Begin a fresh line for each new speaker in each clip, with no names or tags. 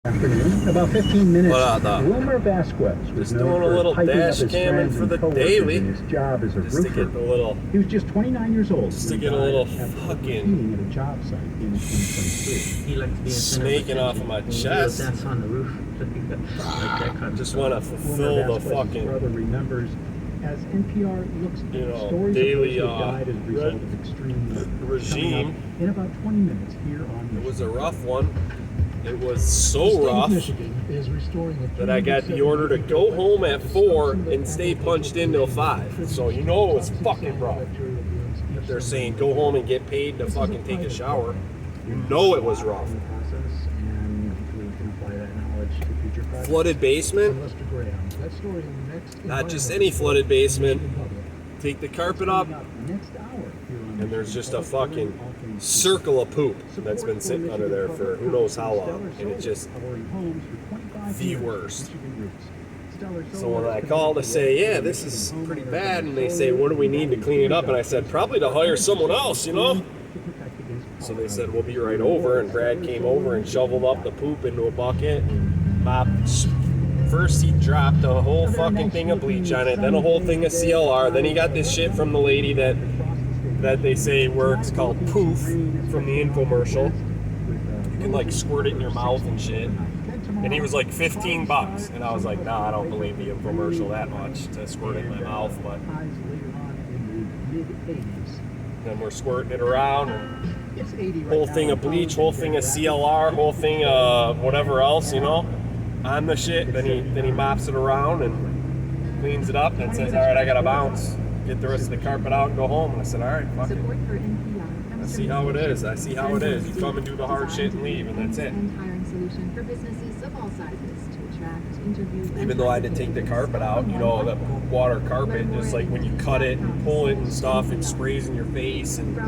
Afternoon, about 15 minutes.
Wilmer Vasquez was known for
little
piping
dash
up his
camming
friends
for
and
the
coworkers
daily.
in his job as a
Just to
roofer.
get the little,
He was just 29 years old.
just to
when he
get a
died
little
after
fucking
overheating at a job site in 2023.
He liked to be in center
snaking off of my chest.
That's on the roof. Like that kind of
just
stuff.
want to fulfill
Wilmer
the
Vasquez's
fucking,
brother remembers as NPR looks at
you know,
stories
daily,
of those who died as a result of extreme heat.
regime.
Coming up in about 20 minutes here on
It was a
Michigan.
rough one. It was so rough that I got the order to go home at 4 and stay punched in till 5. So you know it was fucking rough. If they're saying go home and get paid to fucking take a shower, you know it was rough. Flooded basement, not just any flooded basement. Take the carpet up, and there's just a fucking circle of poop that's been sitting under there for who knows how long, and it's just the worst. So when I call to say, yeah, this is pretty bad, and they say, what do we need to clean it up? And I said, probably to hire someone else, you know? So they said, we'll be right over, and Brad came over and shoveled up the poop into a bucket, mopped. First he dropped a whole fucking thing of bleach on it, then a whole thing of CLR, then he got this shit from the lady that they say works called Poof from the infomercial. You can like squirt it in your mouth and shit. And he was like $15, and I was like, nah, I don't believe the infomercial that much to squirt it in my mouth. But then we're squirting it around, and whole thing of bleach, whole thing of CLR, whole thing of whatever else, you know, on the shit. Then he mops it around and cleans it up and says, all right, I gotta bounce. Get the rest of the carpet out and go home. And I said, all right, fuck it. I see how it is. I see how it is. You come and do the hard shit and leave, and that's it. Even though I had to take the carpet out, you know, the poop water carpet, just like when you cut it and pull it and stuff, it sprays in your face. And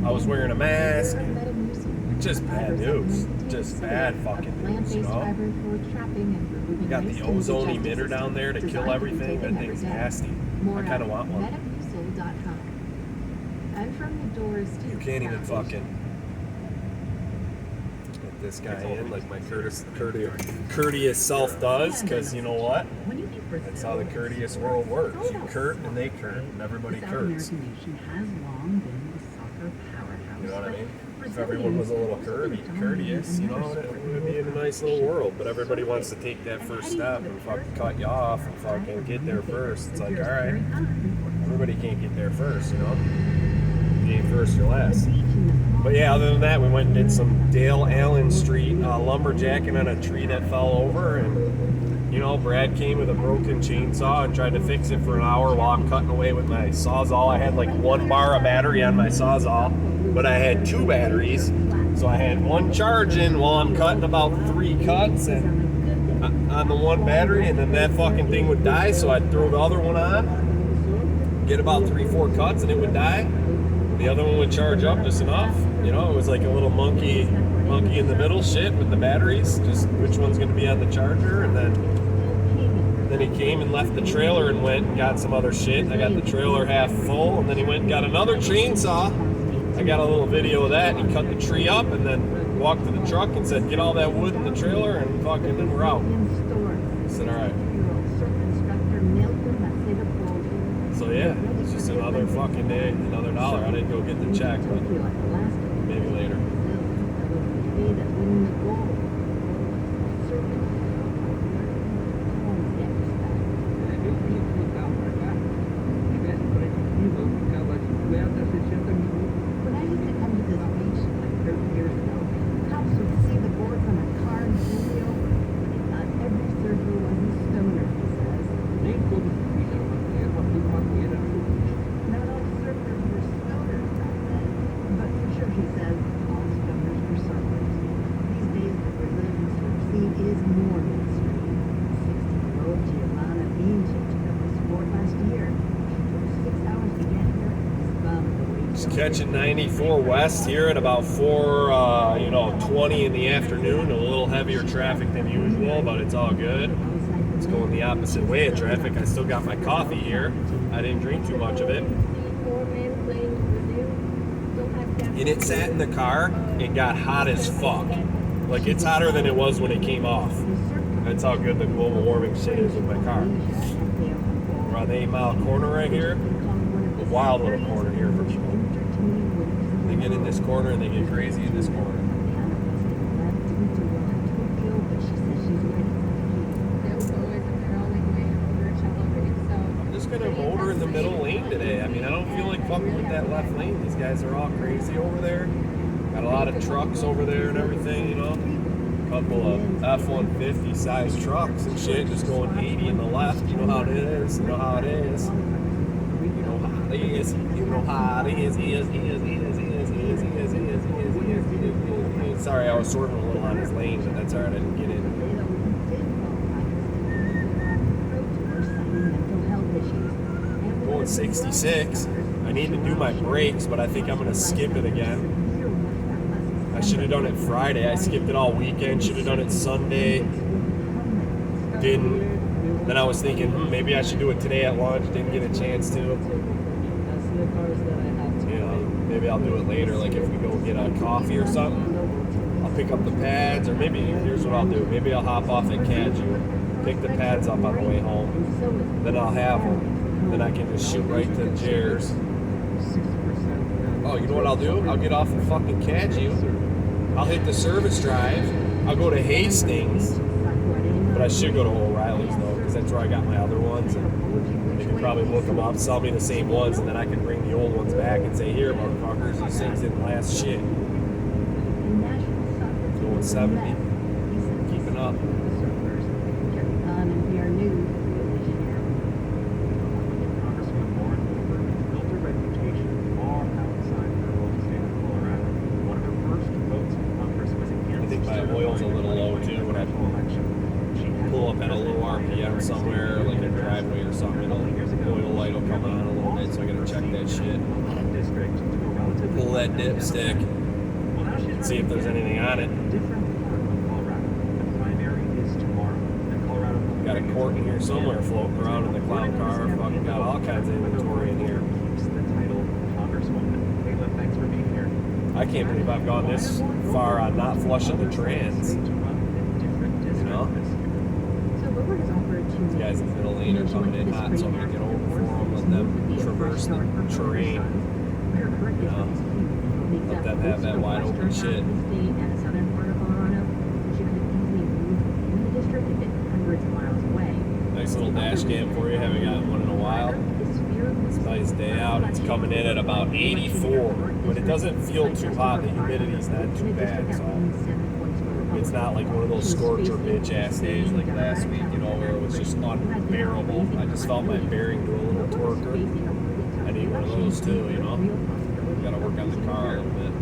I was wearing a mask. And just bad news. Just bad fucking news, you know? You got the ozone emitter down there to kill everything. That thing's nasty. I kind of want one. You can't even fucking get this guy in like my courteous self does, because you know what? That's how the courteous world works. You curt and they curt, and everybody curts. You know what I mean? If everyone was a little courteous, you know, it would be in a nice little world. But everybody wants to take that first step and fucking cut you off and fucking get there first. It's like, all right, everybody can't get there first, you know? If you ain't first, you're last. But yeah, other than that, we went and did some Dale Allen Street lumberjacking on a tree that fell over. And, you know, Brad came with a broken chainsaw and tried to fix it for an hour while I'm cutting away with my Sawzall. I had like 1 bar of battery on my Sawzall, but I had 2 batteries. So I had one charging while I'm cutting about 3 cuts and on the 1 battery, and then that fucking thing would die. So I'd throw the other one on, get about 3-4 cuts, and it would die. The other one would charge up just enough. You know, it was like a little monkey in the middle shit with the batteries, just which one's going to be on the charger. And then he came and left the trailer and went and got some other shit. I got the trailer half full, and then he went and got another chainsaw. I got a little video of that. He cut the tree up and then walked to the truck and said, get all that wood in the trailer and fucking then we're out. I said, all right. So yeah, it's just another fucking day, another dollar. I didn't go get the check, but maybe later.
When I used to come to this beach like 30 years ago, cops would see the boards on a car in Julio, and they thought every surfer was a stoner, he says. Not all surfers were stoners back then, but for sure, he says, all stoners were surfers. These days, the Brazilian surf scene is more mainstream. 60-year-old Giovanna Bean took up the sport last year. She took 6 hours to get here.
Just catching 94 west here at about 4:20 in the afternoon. A little heavier traffic than usual, but it's all good. It's going the opposite way of traffic. I still got my coffee here. I didn't drink too much of it. And it sat in the car. It got hot as fuck. Like, it's hotter than it was when it came off. That's how good the global warming shit is with my car. We're on the 8-mile corner right here. A wild little corner here for people. They get in this corner and they get crazy in this corner. I'm just gonna motor in the middle lane today. I mean, I don't feel like fucking with that left lane. These guys are all crazy over there. Got a lot of trucks over there and everything, you know. A couple of F-150 size trucks and shit just going 80 in the left. You know how it is. You know how it is. You know how it is. You know how it is. Sorry, I was swerving a little on his lane, but that's alright. I didn't get in. Going 66. I need to do my brakes, but I think I'm gonna skip it again. I should have done it Friday. I skipped it all weekend. Should have done it Sunday. Didn't. Then I was thinking, maybe I should do it today at lunch. Didn't get a chance to. You know, maybe I'll do it later. Like if we go get a coffee or something, I'll pick up the pads. Or maybe here's what I'll do. Maybe I'll hop off at Caju, pick the pads up on the way home. Then I'll have them. Then I can just shoot right to Jares. Oh, you know what I'll do? I'll get off at fucking Caju. I'll hit the service drive. I'll go to Hastings, but I should go to O'Reilly's though, because that's where I got my other ones, and they could probably look them up, sell me the same ones, and then I can bring the old ones back and say, here, motherfuckers, these things didn't last shit. Going 70, keeping up. Oil's a little low too. When I pull up at a low RPM somewhere, like a driveway or something, oil light will come on a little bit, so I gotta check that shit. Pull that dipstick, see if there's anything on it. Got a quart in here somewhere floating around in the clown car. Fucking got all kinds of inventory in here. I can't believe I've gone this far on not flushing the trans. You know? These guys in the middle lane are coming in hot, so I'm going to get over for them, let them traverse the terrain. You know? Let them have that wide open shit. Nice little dash cam for you. Haven't gotten one in a while. It's a nice day out. It's coming in at about 84, but it doesn't feel too hot. The humidity's not too bad, so it's not like one of those scorcher bitch ass days like last week, you know, where it was just unbearable. I just felt my bearing do a little torquer. I need one of those too, you know. Got to work on the car a little bit.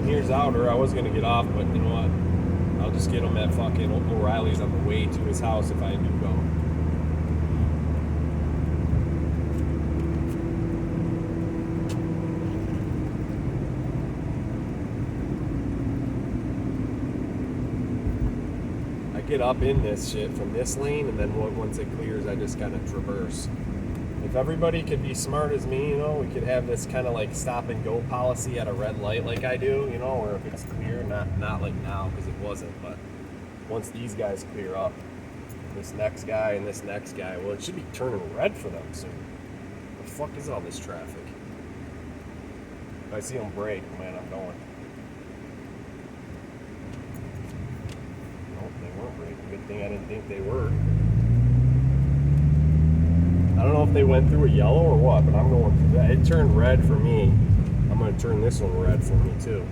Here's Outer. I was gonna get off, but you know what? I'll just get him at fucking O'Reilly's on the way to his house if I do go. I get up in this shit from this lane, and then once it clears, I just kind of traverse. If everybody could be smart as me, you know, we could have this kind of like stop and go policy at a red light like I do, you know, or if it's clear, not like now because it wasn't, but once these guys clear up, this next guy and this next guy, well, it should be turning red for them soon. The fuck is all this traffic? If I see them brake, man, I'm going. Nope, they weren't braking. Good thing I didn't think they were. I don't know if they went through a yellow or what, but I'm going through that. It turned red for me. I'm going to turn this one red for me too.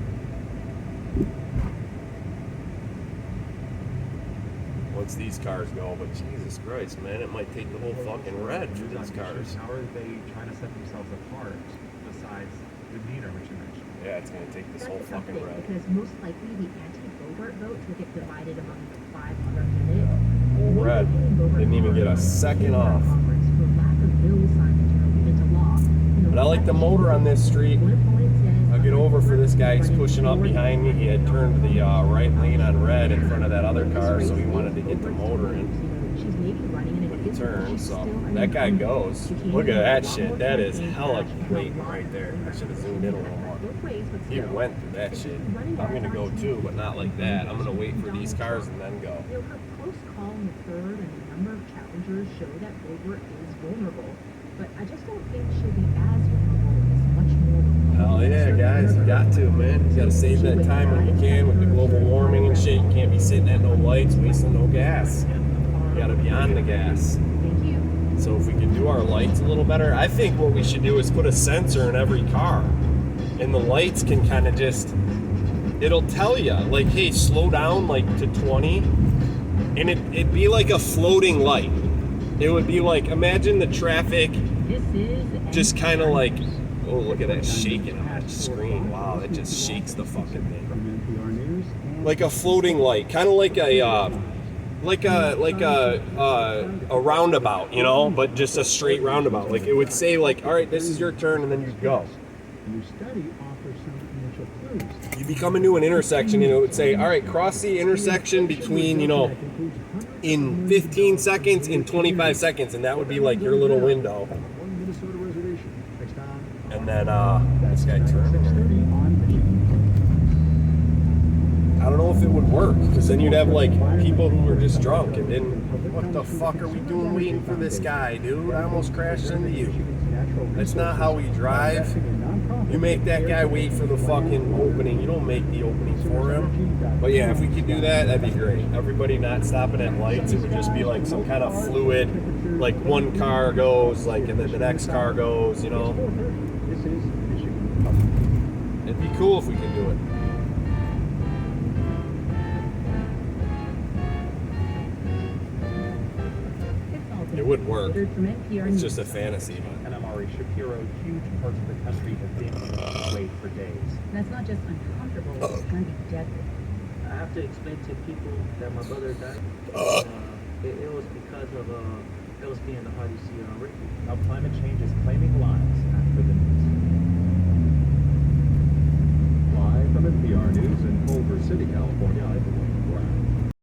Once these cars go, but Jesus Christ, man, it might take the whole fucking red for these cars.
How are they trying to set themselves apart besides the meter, which you mentioned?
Yeah, it's going to take this whole fucking red.
Because most likely the anti-Bogart votes will get divided among the 5 other candidates.
Whole red. Didn't even get a second off. But I like the motor on this street. I get over for this guy. He's pushing up behind me. He had turned the right lane on red in front of that other car, so he wanted to get the motor in when he turned. So that guy goes. Look at that shit. That is hella blatant right there. I should have zoomed in a little more. He went through that shit. I'm gonna go too, but not like that. I'm gonna wait for these cars and then go.
You know, her close call in the third and the number of challengers show that Gilbert is vulnerable. But I just don't think she'll be as vulnerable as much more.
Hell yeah, guys, you got to, man. You gotta save that time when you can with the global warming and shit. You can't be sitting at no lights, wasting no gas. You gotta be on the gas.
Thank you.
So if we could do our lights a little better, I think what we should do is put a sensor in every car. And the lights can kind of just, it'll tell you, like, hey, slow down like to 20. And it'd be like a floating light. It would be like, imagine the traffic
This is
just kind of like, oh, look at that shaking on that screen. Wow, that just shakes the fucking thing. Like a floating light, kind of like a roundabout, you know, but just a straight roundabout. Like it would say, like, all right, this is your turn, and then you go.
Your study offers some initial clues.
You become into an intersection, and it would say, all right, cross the intersection between, you know, in 15 seconds, in 25 seconds, and that would be like your little window.
One Minnesota reservation. Next time.
And then this guy turned.
6:30 on Michigan.
I don't know if it would work, because then you'd have like people who were just drunk and didn't. What the fuck are we doing waiting for this guy, dude? I almost crashed into you. That's not how we drive. You make that guy wait for the fucking opening. You don't make the opening for him. But yeah, if we could do that, that'd be great. Everybody not stopping at lights. It would just be like some kind of fluid, like one car goes, like, and then the next car goes, you know.
This is Michigan Public.
It'd be cool if we could do it. It would work. It's just a fantasy.
And I'm Ari Shapiro. Huge parts of the country have been in this wait for days.
That's not just uncomfortable, it's going to be deadly.
I have to explain to people that my brother died. It was because of LSD and the hard you see on record.
Now climate change is claiming lives after the